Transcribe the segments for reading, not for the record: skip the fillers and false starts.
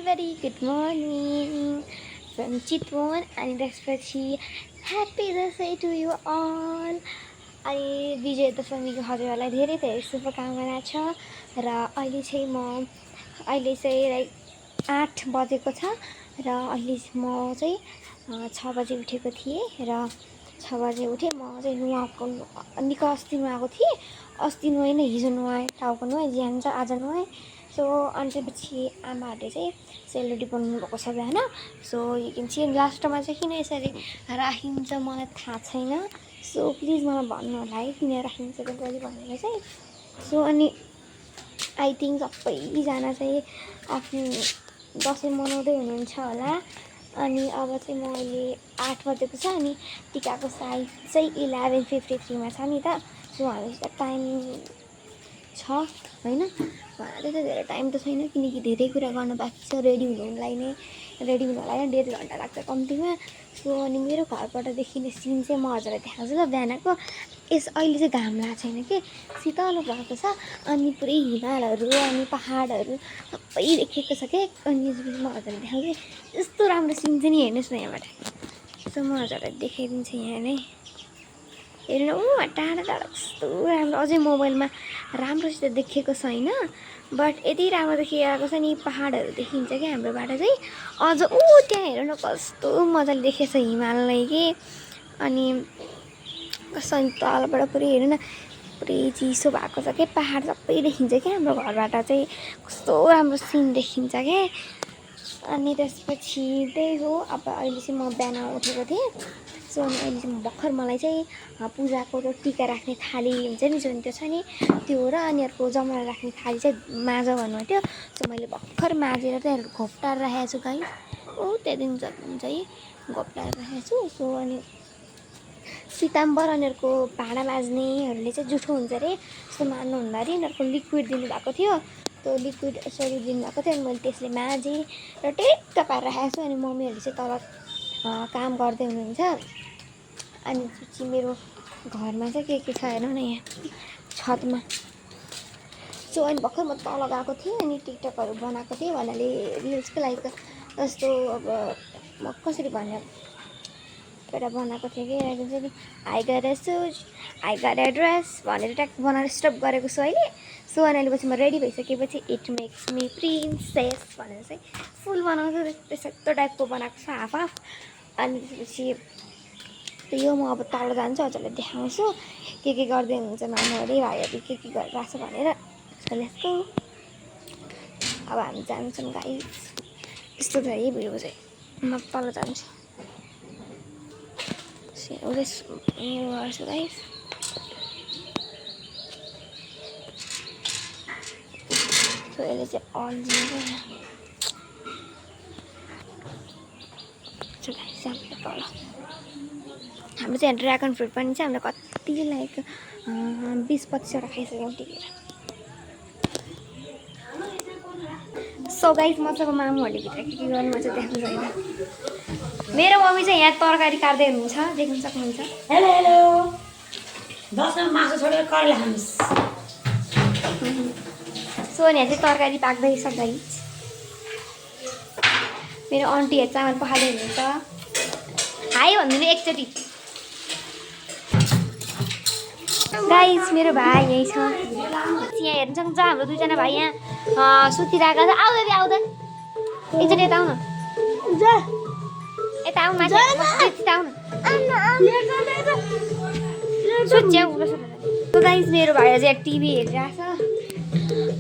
very good morning from Chitwan and त्यसपछि happy Dashain to you all. अनि विजय दशमीको हजुरहरूलाई धेरै धेरै शुभकामना छ। र अहिले चाहिँ लाइक 8 बजेको छ र अहिले म चाहिँ 6 बजे उठेको थिएँ र 6 बजे उठेँ। म चाहिँ नुहाएको निकै अस्ति नुहाएको थिएँ, अस्ति नुहाएँ न, हिजो नुहाएँ, टाउको नुहाएँ, ज्यान छ आज नुहाएँ। सो अनि त्यसपछि आमाहरूले चाहिँ सेलरोटी बनाउनु भएको छ बिहान। सो यो के भन्छ लास्टमा चाहिँ किन यसरी राखिन्छ मलाई थाहा छैन। सो प्लिज मलाई भन्नु होला है किन राखिन्छ त्यसरी भनेर चाहिँ। सो अनि आई थिङ्क सबैजना चाहिँ आफ्नो दसैँ मनाउँदै हुनुहुन्छ होला। अनि अब चाहिँ म अहिले 8 बजेको छ अनि टिकाको साइज चाहिँ 11:53 छ नि त। सो हामीसित टाइम छ होइन, त्यति धेरै टाइम त छैन किनकि धेरै कुरा गर्न बाँकी छ। रेडी हुनलाई नै 1.5 घन्टा लाग्छ कम्तीमा। सो अनि मेरो घरबाट देखिने सिन चाहिँ म हजुरलाई देखाउँछु ल। बिहानको अहिले चाहिँ घाम लागेको छैन कि शीतलो भएको छ अनि पुरै हिमालहरू अनि पहाडहरू सबै देखेको छ कि। अनि म हजुरलाई देखाउँछु यस्तो राम्रो सिन चाहिँ नि, हेर्नुहोस् न यहाँबाट। सो म हजुरलाई देखाइदिन्छु यहाँ नै, हेर्नु न टाढा टाढा कस्तो राम्रो। अझै मोबाइलमा राम्रोसित देखेको छैन बट यति राम्रो देखिरहेको छ नि, पहाडहरू देखिन्छ क्या हाम्रोबाट चाहिँ। अझ त्यहाँ हेर्नु न कस्तो मजाले देखेको छ हिमालय कि। अनि कस्तो तलबाट पुरै हेर्नु न पुरै चिसो भएको छ क्या, पहाड सबै देखिन्छ क्या हाम्रो घरबाट चाहिँ, कस्तो राम्रो सिन देखिन्छ क्या। अनि त्यसपछि त्यही हो। अब अहिले चाहिँ म बिहान उठेको थिएँ। सो अनि अहिले चाहिँ भर्खर मलाई चाहिँ पूजाको त्यो टिका राख्ने थाली हुन्छ नि जुन त्यो छ नि त्यो र अनि अर्को जमरा राख्ने थाली चाहिँ माझ भन्नुभएको थियो। सो मैले भर्खर माजेर चाहिँ घोप्टाएर राखेको छु गाई। त्यहाँदेखि चाहिँ घोप्टाएर राखेको छु। सो अनि सितम्बर उनीहरूको भाँडा माझ्नेहरूले चाहिँ जुठो हुन्छ अरे, यस्तो मान्नुहुँदा अरे उनीहरूको लिक्विड दिनुभएको थियो। त्यो लिक्विड स्वरूप दिनुभएको थियो अनि मैले त्यसले माझेँ र टेक्क पारेर राखेको छु। अनि मम्मीहरूले चाहिँ तल काम गर्दै हुनुहुन्छ। अनि त्यसपछि मेरो घरमा चाहिँ के छ हेर्नु न यहाँ छतमा। सो अनि भर्खर म तल गएको थिएँ अनि टिकटकहरू बनाएको थिएँ भन्नाले रिल्सको लागि जस्तो अब म कसरी भन्ने एउटा बनाएको थिएँ कि अहिले चाहिँ नि I got a shoes I got a dress भनेर ट्याक्क बनाएर स्टप गरेको छु अहिले। सो अनि अहिले पछि म रेडी भइसकेपछि इट मेक्स मी प्रिन्सेस भनेर चाहिँ फुल बनाउँछु, त्यस्तो टाइपको बनाएको छु हाफ हाफ। अनि त्यसपछि यो म अब तल जान्छु, हजुरलाई देखाउँछु के गर्दै हुनुहुन्छ मामुहरूले भाइहरूले के गरिरहेको छ भनेर। Let's go. अब हामी जान्छौँ गाइस। यस्तो छ है भिडियो चाहिँ, म तल जान्छु गर्छु गाइस। सो यसले चाहिँ अल्झिन्छ तल। हाम्रो चाहिँ ड्र्यागन फ्रुट पनि छ, हामीले कति लाइक 20-25वटा खाइसक्यौँ टिपेर। सो गाइस मजाको मामुहरूले भित्र के गर्नु चाहिँ देख्नु छैन। मेरो मम्मी चाहिँ यहाँ तरकारी काट्दै हुनुहुन्छ, देख्न सक्नुहुन्छ। हेलो हेलो, दसैँमा मासु छोडेर करेला खानुहोस्। सो यहाँ चाहिँ तरकारी पाक्दैछ गाइस। मेरो आन्टीहरू चामल पखाल्दै हुनुहुन्छ। हाई भनिदिनु एकचोटि गाइस। मेरो भाइ यही छ, यहाँ हेर्नु सक्नुहुन्छ हाम्रो दुईजना भाइ यहाँ सुतिरहेको छ। आउँदा एकचोटि यता आउन, यता आउनु माथि आउनु सुत्याउ। सो गाइस मेरो भाइ चाहिँ टिभी हेरिरहेको छ।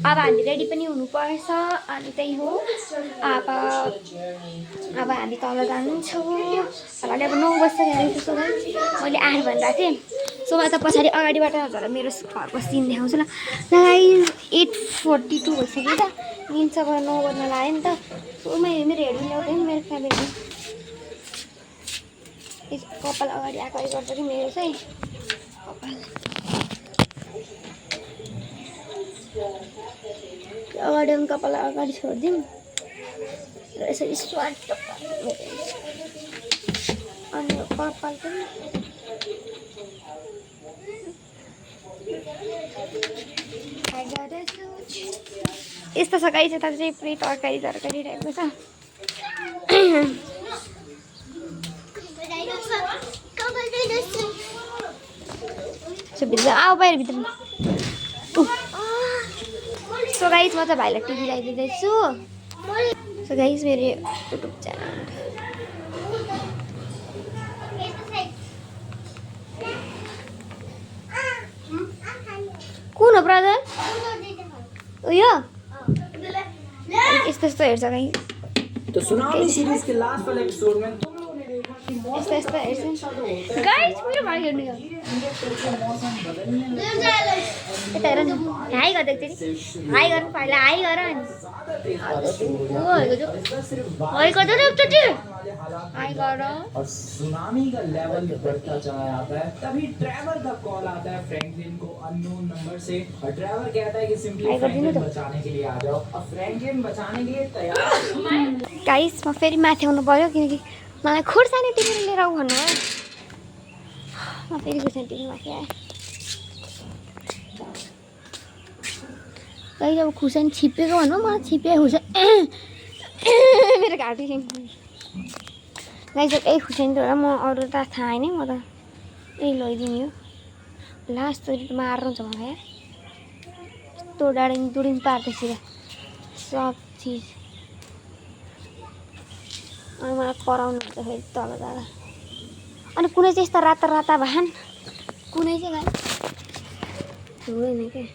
अब हामी रेडी पनि हुनुपर्छ अनि त्यही हो। अब हामी तल जान्छौँ। अहिले अब 9 बज्छ। सो मैले 8 भनिरहेको थिएँ। सो म त पछाडि अगाडिबाट हजुरलाई मेरो घरको सिन देखाउँछु ल। गाइस 8:42 भइसक्यो त, निन्छ अब 9 बज्न लाग्यो नि त। सो मेरो हेर्नु ल्याउँदै नि मेरो फ्यामिली कपाल अगाडि आएको गर्छ कि मेरो चाहिँ कपाल अगाडि पनि कपाल अगाडि छोडिदिउँ र यसरी स्वाट अनि कपाल पनि यस्तो छ गाइस, यता चाहिँ पुरै तरकारी टाइपको छ। भित्र आऊ बाहिर भित्र। सो गाइस, म चाहिँ भाइलाई टिभी लगाइदिँदैछु। सो गाइस, मेरो युट्युब च्यानल कुन हो ब्रदर? उयो यस्तो यस्तो हेर्छ गाइस। तो सुनामी सीरीज के लास्ट वाले एपिसोड में तुम लोगों ने देखा कि यस्तो यस्तो हेर्छ गाइस। मेरो भाइ हेर्नु यो यता हेर न। हाई गर्दै एकचोटि हाई गर्नु पहिला। हाई गर नि। हाई गर्दै एकचोटि हाई गर। और सुनामी का लेवल बढ़ता चला जाता है, तभी ट्रेवर का कॉल आता है फ्रैंकलिन को अननोन नंबर से। और ट्रेवर कहता है कि सिंपली फ्रैंकलिन बचाने के लिए आ जाओ। अब फ्रैंकलिन बचाने के लिए तैयार। गाइस, म फेरि माथि आउनु पर्यो किनकि मलाई खुर्सानी टिपेर लिएर आऊ भन्नुभयो। म फेरि खुर्सानी टिपेर माथि आएँ। गाइस, अब खुर्सानी छिपेको भन्नु मलाई छिपे खुर्सानी मेरो घाँटी गाइस। यही खुर्सानी त हो, म अरू त थाहा होइन। म त यही लैदिने हो। लास्ट त मार्नु छ मलाई यार। यस्तो दुडिङ पार्दैछ सब चिज। अनि मलाई कराउनु हुन्छ फेरि तल जाँदा। अनि कुनै चाहिँ यस्तो राता राता भान, कुनै चाहिँ भान हुँदैन क्या।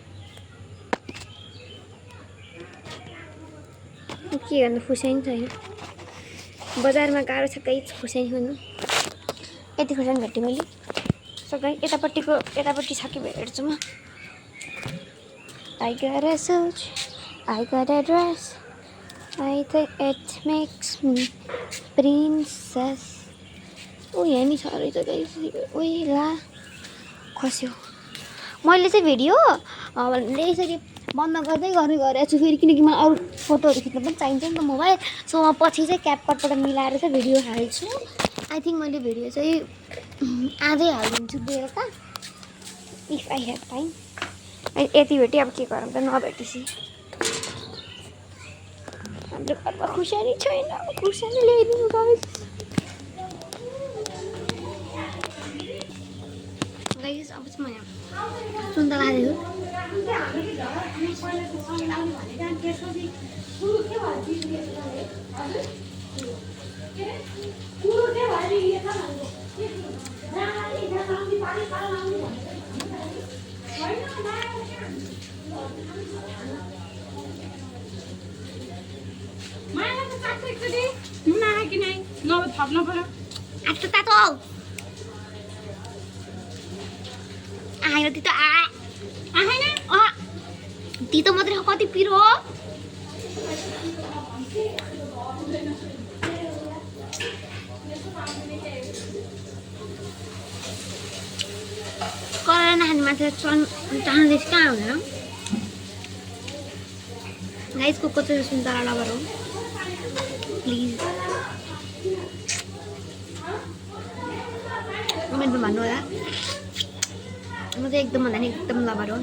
के गर्नु, खुर्सानी छैन। बजारमा गाह्रो छ गाइस खुर्सानी खोज्नु। यति खुर्सानी भेटेँ मैले। सो गाइस, यतापट्टि छ कि हेर्छु म। I got a suit, I got a dress, I think it makes me princess. ओ यहाँ नि छ रहेछ गाइस। ओइ ला खस्यो। मैले चाहिँ भिडियो यसरी बन्द गर्दै गरेको छु फेरि, किनकि मलाई अरू फोटोहरू खिच्न पनि चाहिन्छ नि त मोबाइल। सो म पछि चाहिँ क्यापकटबाट मिलाएर चाहिँ भिडियो हाल्छु। आई थिङ्क मैले भिडियो चाहिँ आजै हालिदिन्छु बेलुका, इफ आई हेभ टाइम। यति भेटेँ, अब के गरौँ त, नभेटेपछि। हाम्रो घरमा खुर्सानी छैन, खुर्सानी ल्याइदिनु गाइस। गाइस, अब चाहिँ म सुन्तला खाँदैछु। थप्नु पर्यो। आठ तातो आयो तितो आएन। तितो मात्रै हो, कति पिरो हो। कराएर नखाने मान्छे चाहँदैछ कहाँ हुँदैन गाइस। को चाहिँ सुन्तला लबर हो प्लिज कमेन्टमा भन्नु होला। म चाहिँ एकदम भन्दा नि एकदम लबर हो।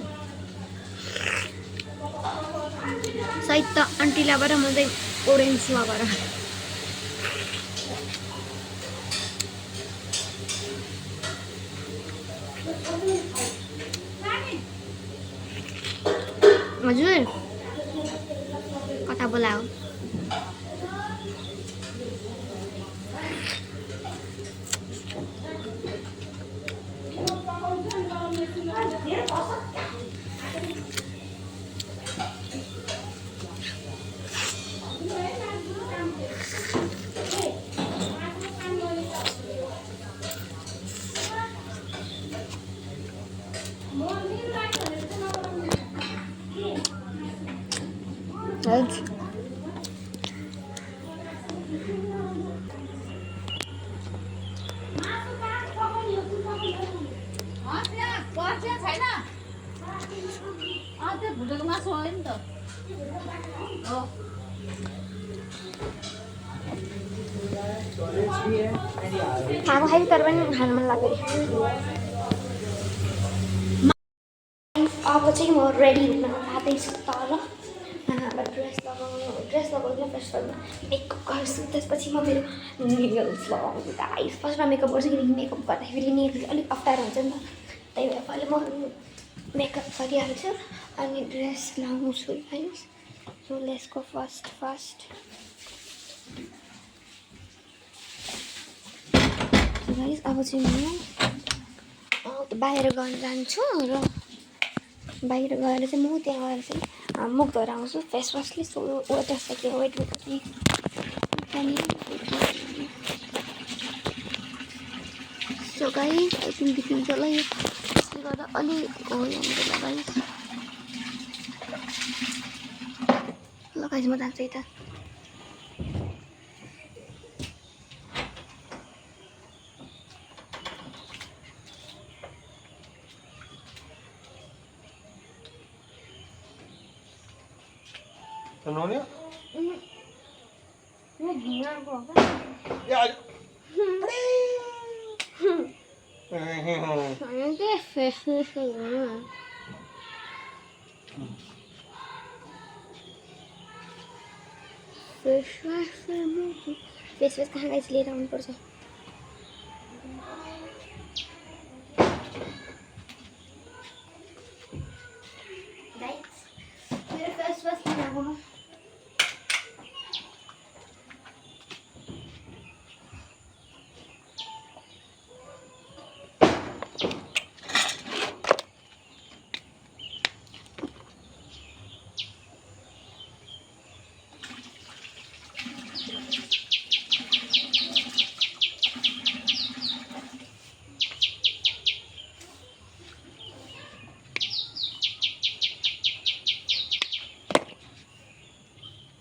सायद त आन्टी लबर, म चाहिँ ओरेन्ज लबर। हजुर कता बोलाओ। खाएको खाइ तर पनि खानु मन लाग्यो। चाहिँ म रेडी हुन जाँदैछु तल अब ड्रेस लगाउँदैन फर्स्टमा मेकअप गर्छु त्यसपछि म मेरो नेल्स लगाउँछु गाइस फर्स्टमा मेकअप गर्छु किनकि मेकअप गर्दाखेरि नेल्स अलिक अप्ठ्यारो हुन्छ नि त त्यही भएर पहिला म मेकअप गरिहाल्छु अनि ड्रेस लगाउँछु guys so let's go first guys अब चाहिँ म बाहिर गर्न जान्छु र बाहिर गएर चाहिँ म त्यहाँ गएर चाहिँ मुख धोएर आउँछु फेस वासले so wait so guys I think देखिन्छ होला यो त्यसले गर्दा अलिक हो यहाँनिर गाइस ल गाइस म जान्छु यता Nonnya? Ini gimana kok? Ya. Ini face segala. Face कहाँ गए इसलिए राउंड पर से मेरे फेस वाश लेना होगा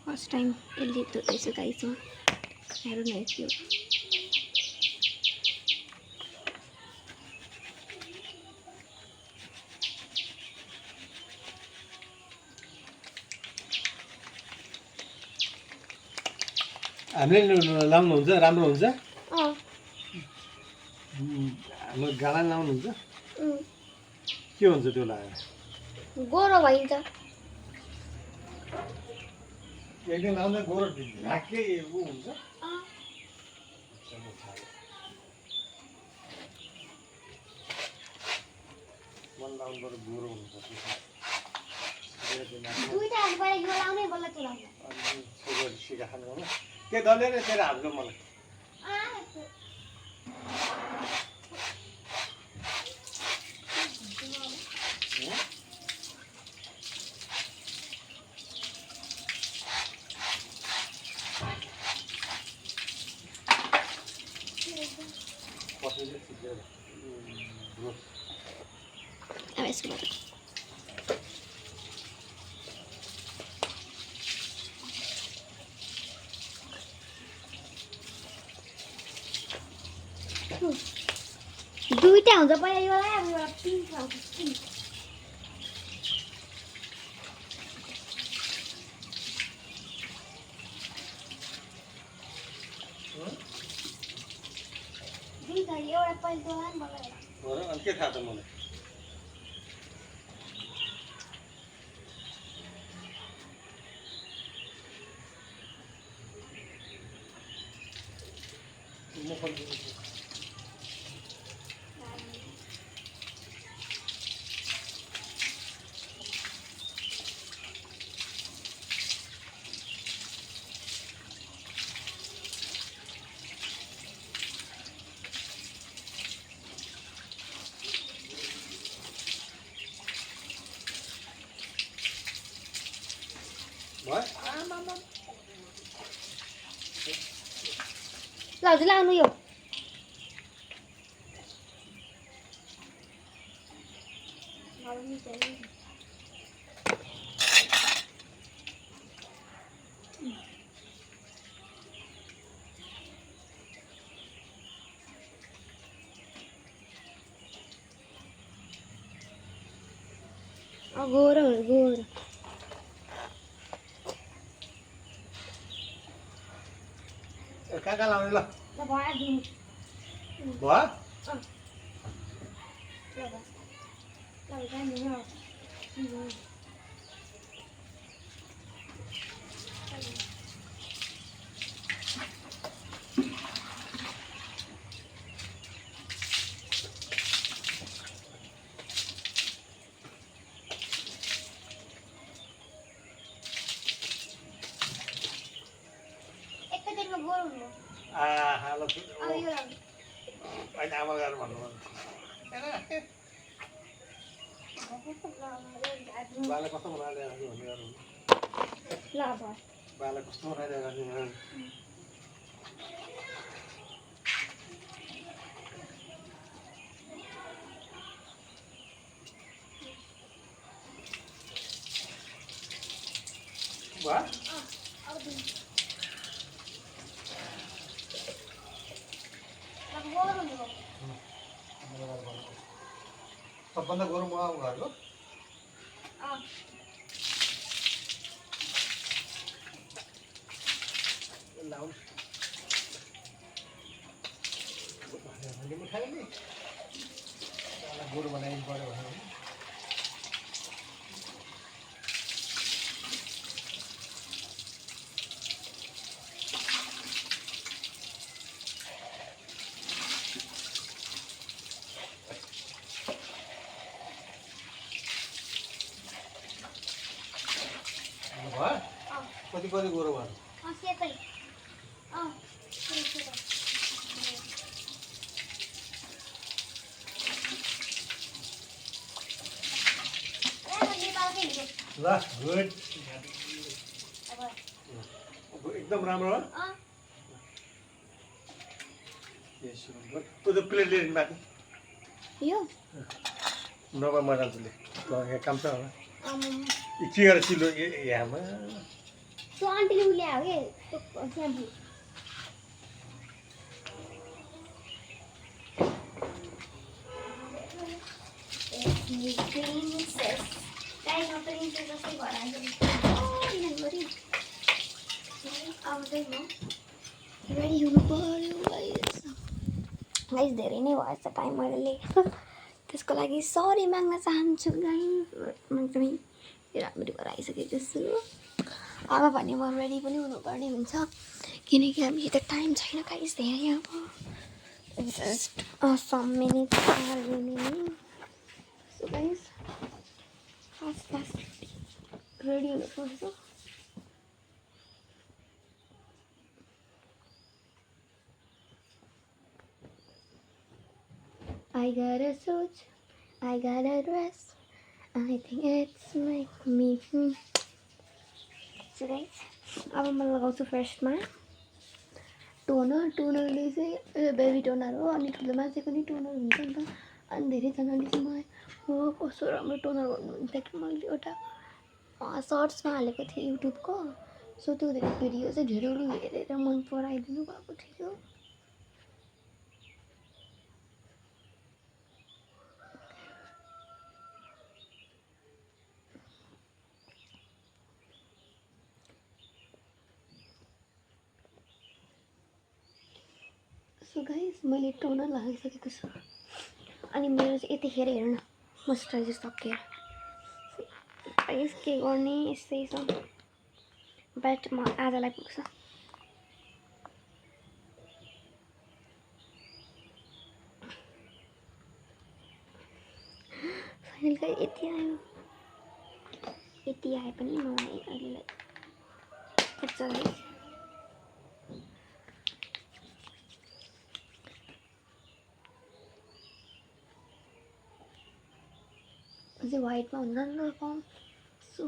फर्स्ट टाइम यसले धुँदैछु गाइस म हेर्नु न यो हामीले लाउनुहुन्छ राम्रो हुन्छ अँ हाम्रो गाला लाउनुहुन्छ के हुन्छ त्यो लगाएर गोरो भइन्छ एक दिन लाउँदा गोरो ढाक्कै ऊ हुन्छ मन लाउनु पर्यो गोरो हुनुपर्छ दुईटा हातबाट यो लाउने बल्ल त्यो लाउने छोरीहरू सिका खानु होला के दलेर तेरो हातको मलाई अब यसको बाद दुईटा हुन्छ पहिला यो लगायो अब एउटा पिङ्क आउँछ पिङ्क दुईटा एउटा पहिला त्यो लगायो बल्ल अनि के थाहा त मलाई ल हजुर लाउनु यो गोरो गोरो कहाँ लाउने ल भयो भयो एकैदिनमा गोरु हुनु आलो अब यो लाउनु होइन आमा गाह्रो भन्नु बाला कस्तो बनाएर भन्नु ल अब बाला कस्तो बनाएर वा अब दिनु अब गोरु हुनु सबभन्दा गरौँ म घरको लाउनु खायो नि गोरु बनाइदिनु पऱ्यो भने कति कति गोरु भयो सेतै ल गुड एकदम राम्रो हो त्यो प्लेट लिएर माथि यो नभए म जान्छु ले यहाँ काम छ होला के गरेर चिल्लो यहाँमा त्यो आन्टीले ल्यायो के स्याम्पू प्रिन्सेस गाईमा प्रिन्सेस जस्तै भएर आउँछ अब चाहिँ म रेडी हुनु पऱ्यो गाइस धेरै नै भएछ टाइम मैले लिएको त्यसको लागि सरी माग्न चाहन्छु गाइस म एकदमै राम्ररी भएर आइसकेको छु अब भने म रेडी पनि हुनुपर्ने हुन्छ किनकि हामी त टाइम छैन गाइस धेरै अब just some minutes are remaining so guys fast ready हुनुपर्छ I got a suit, I got a dress, I think it's make me So guys, अब म लगाउँछु फर्स्टमा टोनरले चाहिँ बेबी टोनर हो अनि ठुलो मान्छेको नि टोनर हुन्छ नि त अनि धेरैजनाले चाहिँ मलाई हो कस्तो राम्रो टोनर भन्नुहुन्छ कि मैले एउटा सर्ट्समा हालेको थिएँ युट्युबको सो त्यो भिडियो चाहिँ धेरैले हेरेर मन पराइदिनु भएको थियो सो गाइस मैले टोनर लगाइसकेको छु अनि मेरो चाहिँ यतिखेर हेर्न मोइस्चराइजर सकेर गाइस के गर्ने यस्तै छ बट म आजलाई पुग्छ फाइनल गाइस यति आए पनि मलाई अहिले लाग्छ गाइस चाहिँ वाइटमा हुन्छ नि त firm so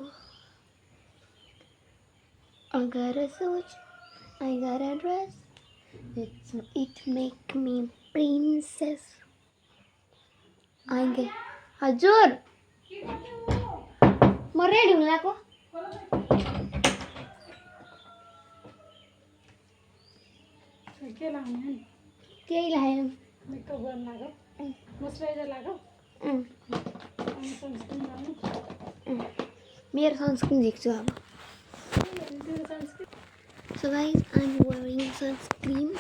I got a suit, I got a dress, it make me princess. हजुर म रेडी हुन लाग्यो के लगाउने नि केही लाग्यो मेकअप गर्न लाग्यो मोइस्चराइजर लाग्यो अनि सनस्क्रिन लगाउनु मेरो सनस्क्रिन झिक्छु अब So guys, I'm wearing sunscreen.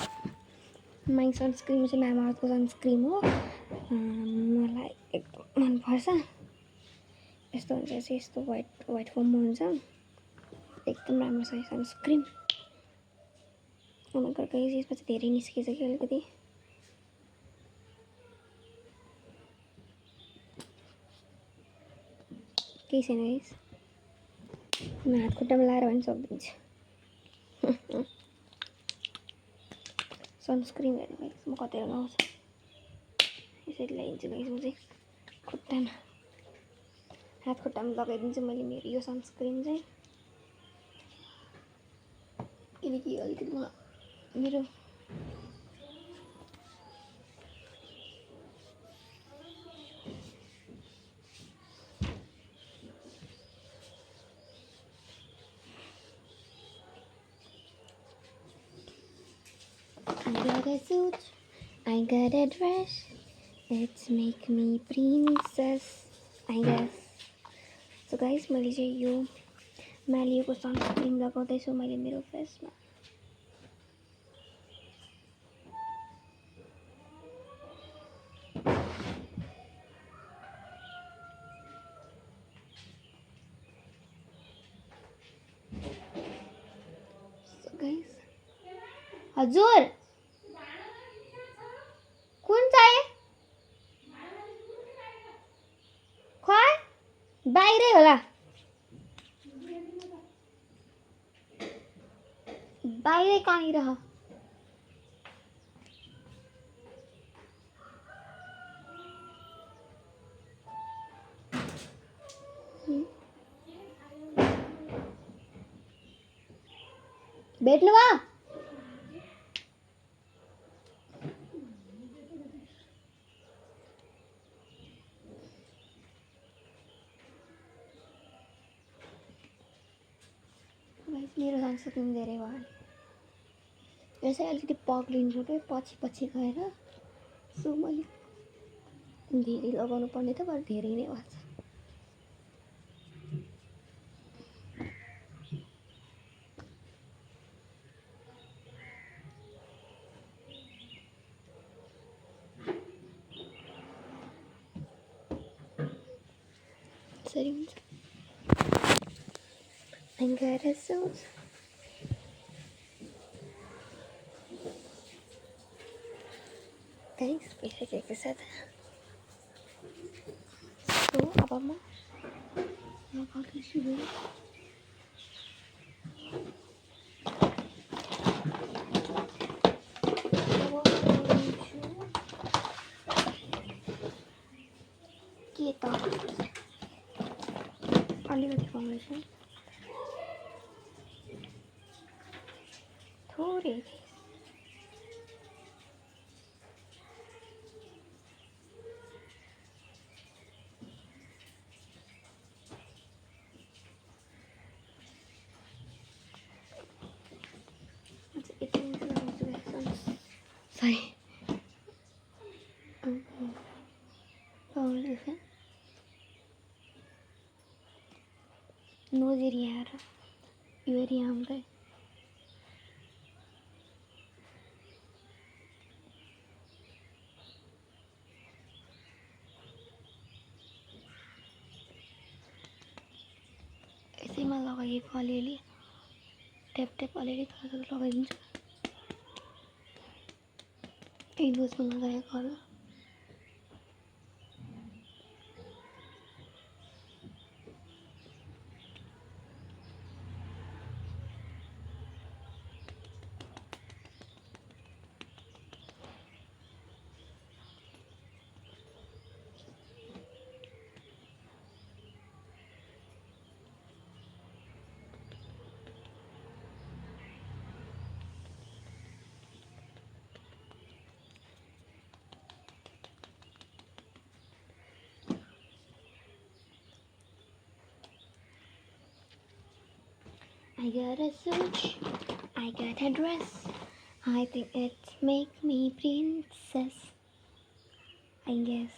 My sunscreen चाहिँ मामाअर्थको सनस्क्रिन हो मलाई एकदम मनपर्छ यस्तो हुन्छ चाहिँ यस्तो वाइट फोममा हुन्छ एकदम राम्रो छ सनस्क्रिन अब गाइस यसमा चाहिँ धेरै निस्केछ कि अलिकति केही छैन गाइस म हात खुट्टामा लाएर पनि सक्दिन्छु सनस्क्रिन हेर्नु गाइस म कतै लगाउँछु यसरी लगाइदिन्छु गाइस म चाहिँ खुट्टामा हात खुट्टामा लगाइदिन्छु मैले मेरो यो सनस्क्रिन चाहिँ किनकि अलिकति म मेरो I got a suit, I got a dress, let's make me princess, I guess. So guys, मैले चाहिँ यो मालिएको सनस्क्रिन लगाउँदैछु मैले मेरो फेसमा So guys, हजुर कुन चाहिँ खै बाहिरै होला बाहिरै कहीँ रह भेट्नु भयो मेरो सनस्क्रिन धेरै भयो यसै अलिकति पग्लिन्छ क्या पछि गएर सो मैले धेरै लगाउनु पर्ने त बरु धेरै नै भएको छ सरी हुन्छ I got a suit. Guys, भइसकेको छ त सो अब म लगाउँदैछु के त अलिकति फाउन्डेसन थोरै सरी फाउन्डेसन नोज एरिया र यो एरिया आउँदै यसैमा लगाइएको अलिअलि ट्याप अलिअलि थोरै लगाइदिन्छु यही नोजमा लगाएको होला I got a suit, I got a dress, I think it make me princess, I guess.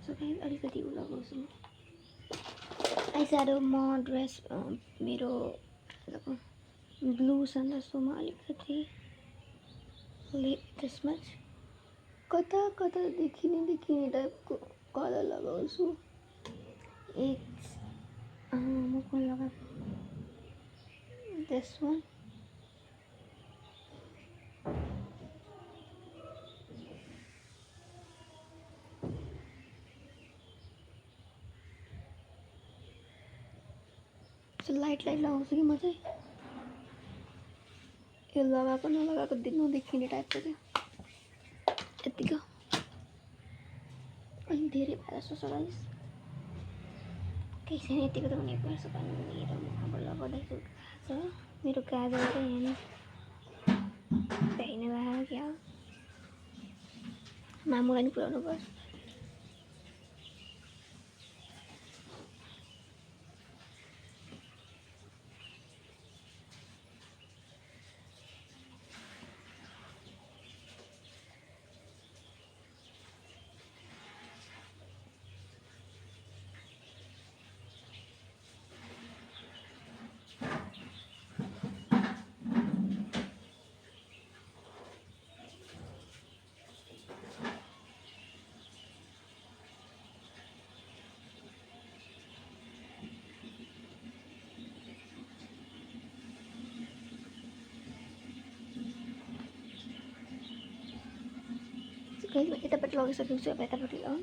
So guys, अलिकति उ लगाउँछु म आइस्याडो म ड्रेस मेरो ब्लू छ नि त सो म अलिकति this much कता कता देखिने टाइपको कलर लगाउँछु। एक म कुन लगाएको दिस वान लाइट लगाउँछु कि म चाहिँ यो लगाएको नलगाएको नदेखिने टाइपको क्या यतिको अलिक धेरै भएर जस्तो छ गाइस केही छैन यतिको त हुनुपर्छ भने मेरो अब लगाउँदाखेरि छ मेरो काजल चाहिँ यहाँ भ्याइन भयो क्या मामुलाई नि पुऱ्याउनु पर्छ गाइस म यतापट्टि लगाइसकेको छु अब यतापट्टि लगाउँ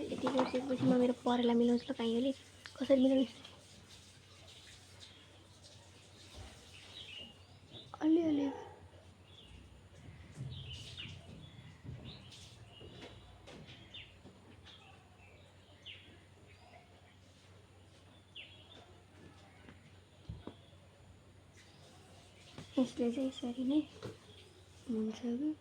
यति गरिसकेपछि म मेरो परेलाई मिलाउँछु ल काहीँले कसरी मिलाउने अलिअलि यसले चाहिँ यसरी नै हुन्छ कि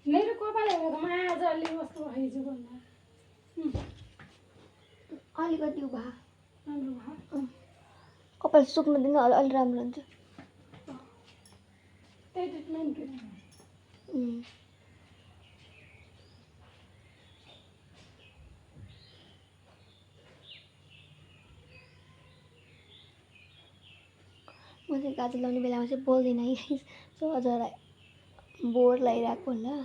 मेरो कपाल हेरेर त म आज अलि कस्तो भइछु भन्दा अलिकति भा राम्रो भयो कपाल सुक्न दिन अलि राम्रो हुन्छ त्यही ट्रिटमेन्ट म चाहिँ गाजर लाउने बेलामा चाहिँ बोल्दिनँ है सो हजुरलाई बोर लगाइरहेको होला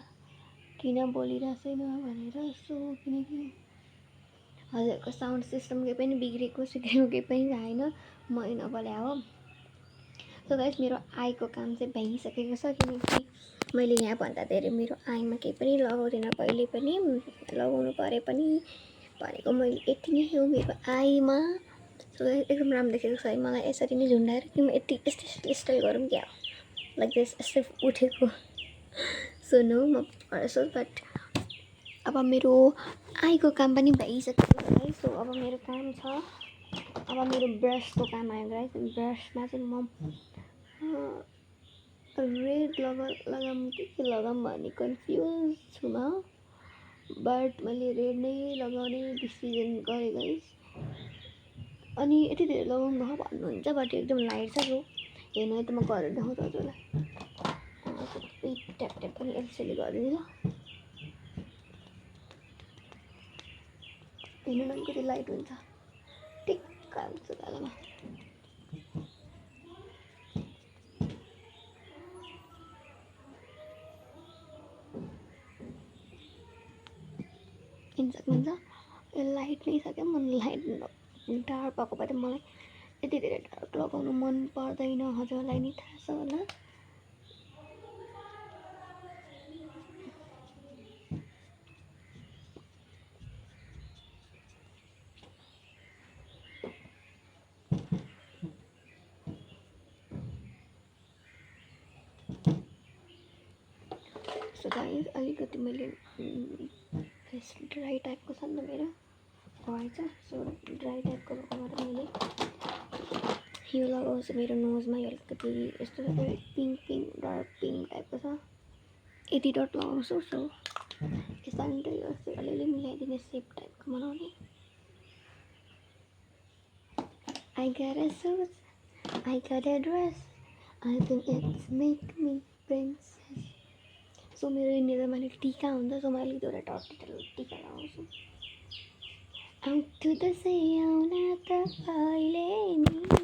किन बोलिरहेको छैन भनेर सो किनकि हजुरको साउन्ड सिस्टम केही पनि बिग्रेको सिक्रेको केही पनि आएन मै नबोल्या हो सो गाइस मेरो आईको काम चाहिँ भइसकेको छ किनकि मैले यहाँभन्दा धेरै मेरो आईमा केही पनि लगाउँदिनँ कहिले पनि लगाउनु परे पनि भनेको मैले यति नै हो मेरो आईमा सो एकदम राम्रो देखेको छ है मलाई यसरी नै झुन्डाएर कि म यति यस्तै स्टाइल गरौँ क्या लाइक दिस यस्तै उठेको सो नो म गर्छु बट अब मेरो आईको काम पनि भइसकेको छ है सो अब मेरो काम छ अब मेरो ब्रसको काम आयो गाइस ब्रसमा चाहिँ म रेड लगाऊँ के लगाऊँ भन्ने कन्फ्युज छु म बट मैले रेड नै लगाउने डिसिजन गरेँ गाइस अनि यति धेरै लगाउनु भयो भन्नुहुन्छ बट एकदम लाइट छ सो हेर्नु है त म गरेर देखाउँछु हजुरलाई ट्याप ट्याप पनि यसरी गरिदिनु हेर्नु न कति लाइट हुन्छ टिक्क हुन्छ गालामा सक्नुहुन्छ यो लाइट नै छ क्या मन लाइट डार्क भएको भए त मलाई यति धेरै डार्क लगाउनु मन पर्दैन हजुरलाई नि थाहा छ होला सो गाइस अलिकति मैले फेस ड्राई टाइपको छ नि त मेरो भएछ सो ड्राई टाइपको भएकोबाट मैले यो लगाउँछु मेरो नोजमा यो अलिकति यस्तो पिङ्क पिङ्क डार्क पिङ्क टाइपको छ यति डट लगाउँछु सो यसरी यो अलिअलि मिलाइदिने सेप टाइपको बनाउने I got a suit, I got a dress, I think it's make me princess. So मेरो यिनीहरूमा अलिक टिका हुन्छ सो मैले एउटा टिका लगाउँछु आउँछु दसैँ आउन तपाईँले नि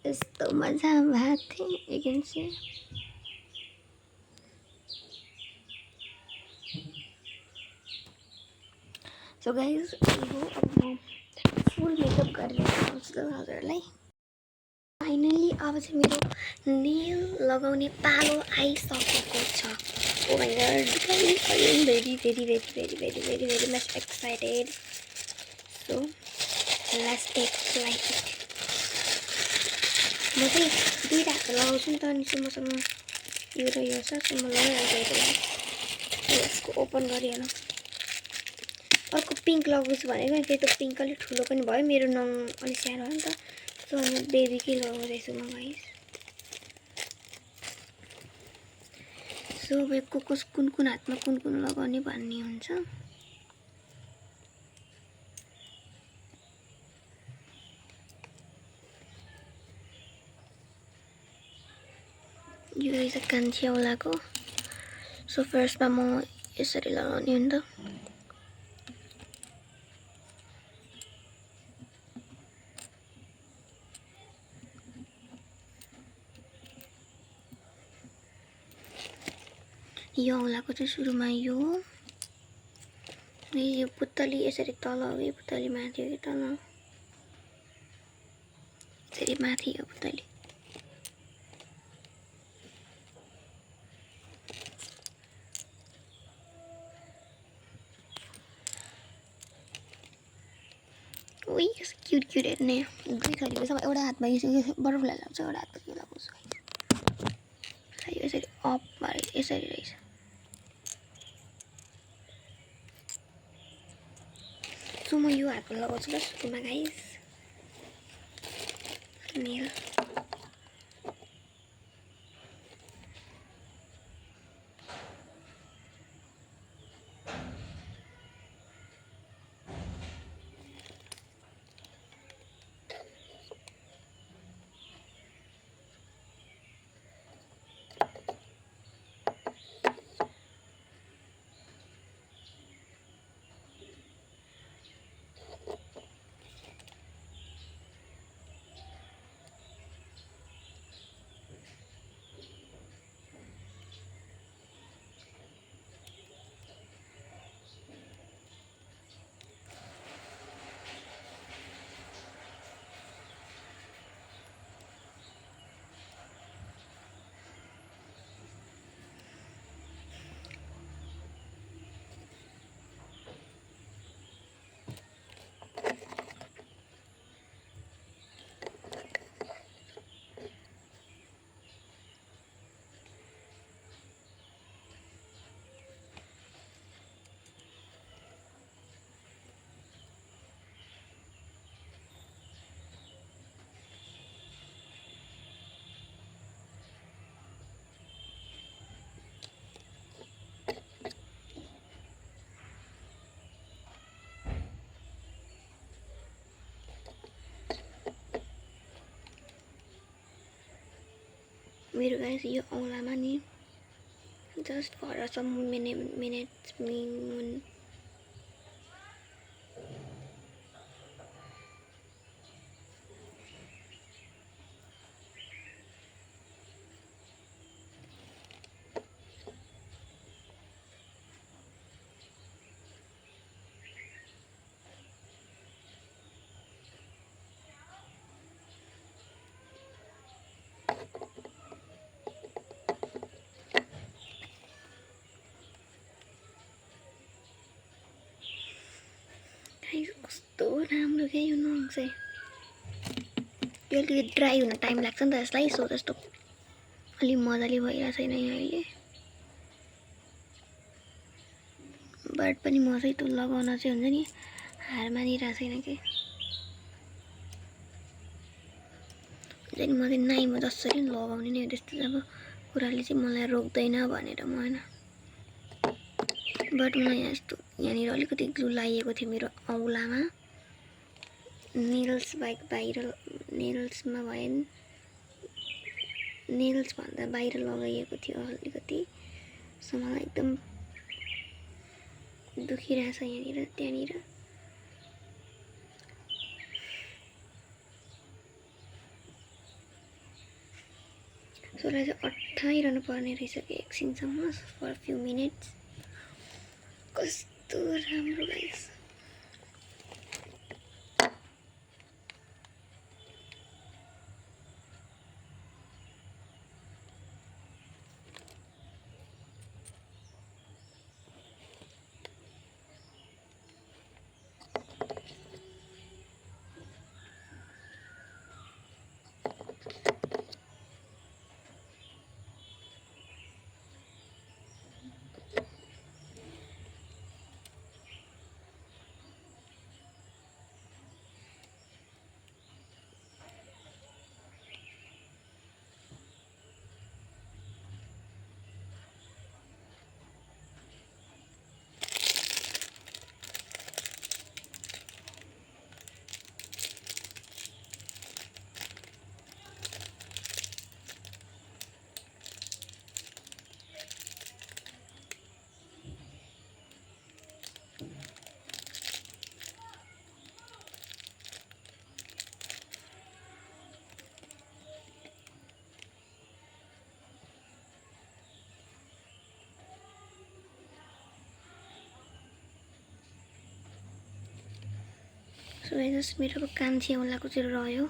यस्तो मजा भएको थियो एकेन्सी सो गाइज यो अब म फुल मेकअप गरेर आउँछु हजुरलाई फाइनली अब चाहिँ मेरो नेल लगाउने पालो आइसकेको छ oh my god I am very much excited so let's take flight म चाहिँ दुईटा हात लगाउँछु नि त अनि चाहिँ मसँग यो र यो छ सो म लगाइहाल्छु यसको ओपन गरिहालौँ अर्को पिङ्क लगाउँछु भनेको फेरि त पिङ्क अलिक ठुलो पनि भयो मेरो नङ अलिक सानो हो नि त सो म बेबीकै लगाउँदैछु म गाइस सो अब कुन हातमा कुन लगाउने भन्ने हुन्छ यो रहेछ कान्छी औलाको सो फर्स्टमा म यसरी लगाउने हो नि त यो औलाको चाहिँ सुरुमा यो पुतली यसरी तल हो यो पुतली माथि हो कि तल यसरी माथि हो पुतली ओइ क्युट क्युट हेर्ने दुई थरीको छ एउटा हातमा यो बटरफ्लाई लाग्छ एउटा हातमा यो लगाउँछु यो यसरी अप मारे यसरी रहेछ सो म यो हातमा लगाउँछु ल सुरुमा गाइस नेल मेरो गाइस यो औलामा नि जस्ट फर सम मिनट्स राम्रो के यो नङ चाहिँ यो अलिकति ड्राई हुन टाइम लाग्छ नि त यसलाई सो जस्तो अलि मजाले भइरहेको छैन यहाँ अहिले बट पनि मजै त लगाउन चाहिँ हुन्छ नि हार मानिरहेको छैन कि म चाहिँ नाइ म जसरी पनि लगाउने नै हो त्यस्तो अब कुराले चाहिँ मलाई रोक्दैन भनेर म होइन बट मलाई यस्तो यहाँनिर अलिकति ग्लु लगाइएको थियो मेरो औँलामा नेल्स बाहेक बाहिर नेल्समा भयो नि नेल्स भन्दा बाहिर लगाइएको थियो अलिकति सो मलाई एकदम दुखिरहेछ यहाँनिर त्यहाँनिर सो यसलाई चाहिँ अट्ठाइरहनु पर्ने रहेछ कि एकछिनसम्म फर फ्यु मिनट्स कस्तो राम्रो गाइस सो जस्ट मेरो कान्छी औँलाको चाहिँ रह्यो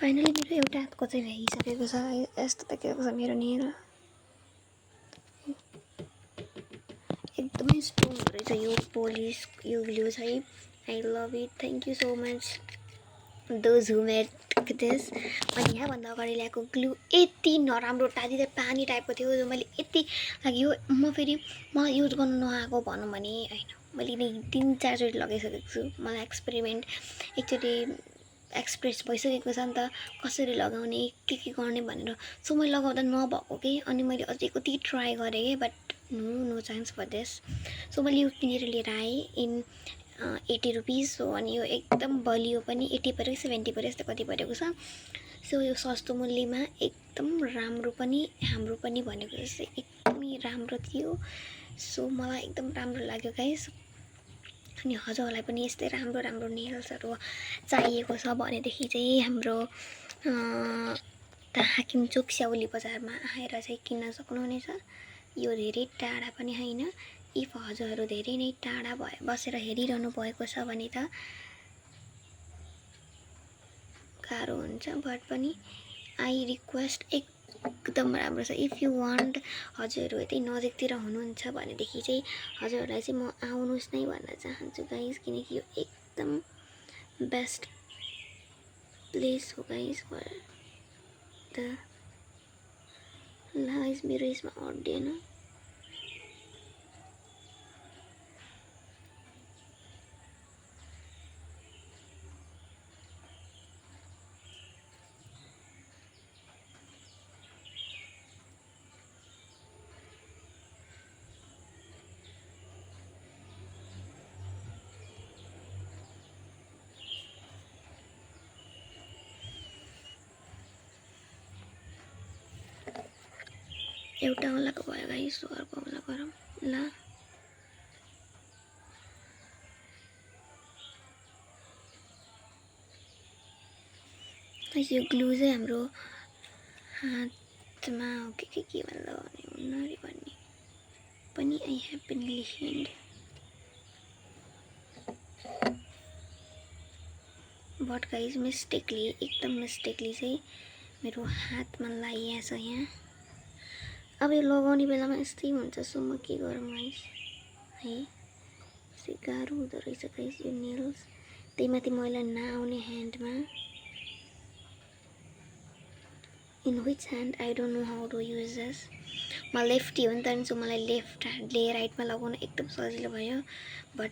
फाइनली मेरो एउटा हातको चाहिँ भइसकेको छ यस्तो देखिएको छ मेरो नेल एकदमै स्ट्रङ रहेछ यो पोलिस यो ग्लु चाहिँ I love it thank you so much those who made this अनि यहाँभन्दा अगाडि ल्याएको ग्लु यति नराम्रो टाढी पानी टाइपको थियो जो मैले यति लाग्यो म फेरि मलाई युज गर्नु नआएको भनौँ भने होइन मैले 3-4 चोटि लगाइसकेको छु मलाई एक्सपेरिमेन्ट एकचोटि एक्सप्रेस भइसकेको छ नि त कसरी लगाउने के गर्ने भनेर सो मैले लगाउँदा नभएको के अनि मैले अझै कति ट्राई गरेँ कि but no chance for this so मैले यो किनेर लिएर आएँ इन 80 रुपिस हो अनि यो एकदम बलियो पनि 80 पऱ्यो 70 पऱ्यो यस्तो कति परेको छ सो यो सस्तो मूल्यमा एकदम राम्रो पनि हाम्रो पनि भनेको जस्तै एकदमै राम्रो थियो सो मलाई एकदम राम्रो लाग्यो गाइस अनि हजुरहरूलाई पनि यस्तै राम्रो राम्रो नेल्सहरू चाहिएको छ भनेदेखि चाहिँ हाम्रो हाकिमचोक स्याउली बजारमा आएर चाहिँ किन्न सक्नुहुनेछ यो धेरै टाढा पनि होइन इफ हजुरहरू धेरै नै टाढा बसेर हेरिरहनु भएको छ भने त गाह्रो हुन्छ बट पनि आई रिक्वेस्ट एकदम राम्रो छ इफ यु वान्ट हजुरहरू यतै नजिकतिर हुनुहुन्छ भनेदेखि चाहिँ हजुरहरूलाई चाहिँ म आउनुहोस् नै भन्न चाहन्छु गाइस किनकि यो एकदम बेस्ट प्लेस हो गाइस फर द गाइस मेरो यसमा अड्डेन एउटा औँलाको भयो गाइस अर्को औँला गरौँ ल यो ग्लु चाहिँ हाम्रो हातमा हो कि के भनेर लगाउने हुन्न रे भन्ने पनि I have been listened. But guys mistakenly एकदम मिस्टेकली चाहिँ मेरो हातमा लागिएको छ यहाँ। अब यो लगाउने बेलामा यस्तै हुन्छ, सो म के गरौँ गाइज है। यस्तै गाह्रो हुँदो रहेछ गाइज यो नेल्स, त्यही माथि मैला नआउने ह्यान्डमा। In which hand I don't know how to use this. म लेफ्टी हो नि त, सो मलाई लेफ्ट ह्यान्डले राइटमा लगाउन एकदम सजिलो भयो। बट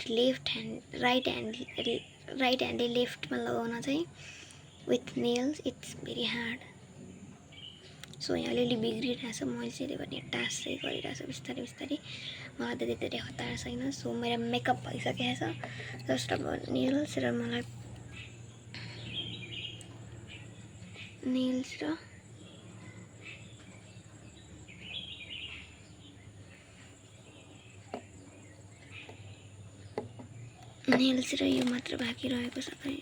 राइट ह्यान्डले लेफ्टमा लगाउन चाहिँ with nails it's very hard. So यहाँ अलिअलि बिग्रिरहेछ, मैले चाहिँ त्यही भने टास्क चाहिँ गरिरहेछु बिस्तारै बिस्तारै। मलाई त त्यति हतार छैन। सो मेरो मेकअप भइसकेको छ, जस्ट अब नेल्स र मलाई नेल्स र यो मात्र बाँकी रहेको छ खै।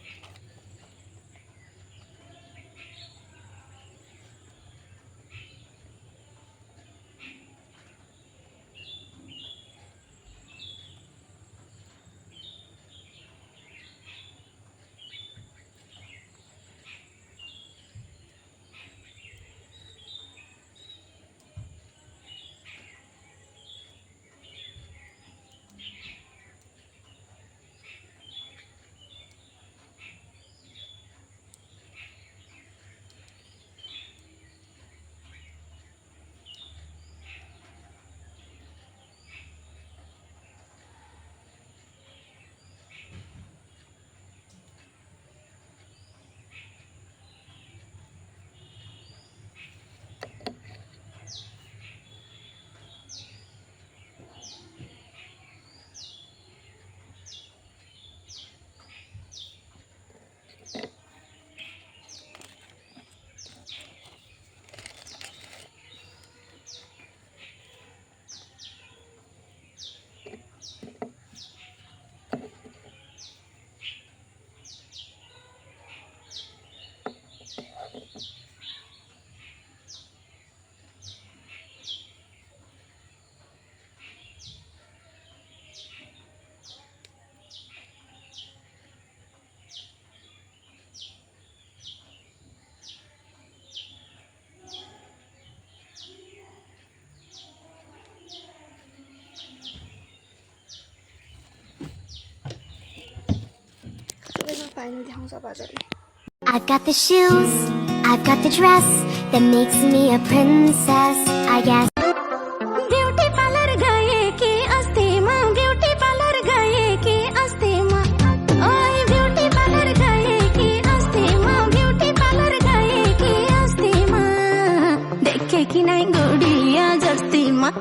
I've got the shoes, I've got the dress that makes me a princess, I guess. Beauty parlor gaye ki asti ma, beauty parlor gaye ki asti ma. Oi beauty parlor gaye ki asti ma, beauty parlor gaye ki asti ma. Dekhe ki nahi gudiya jasti ma.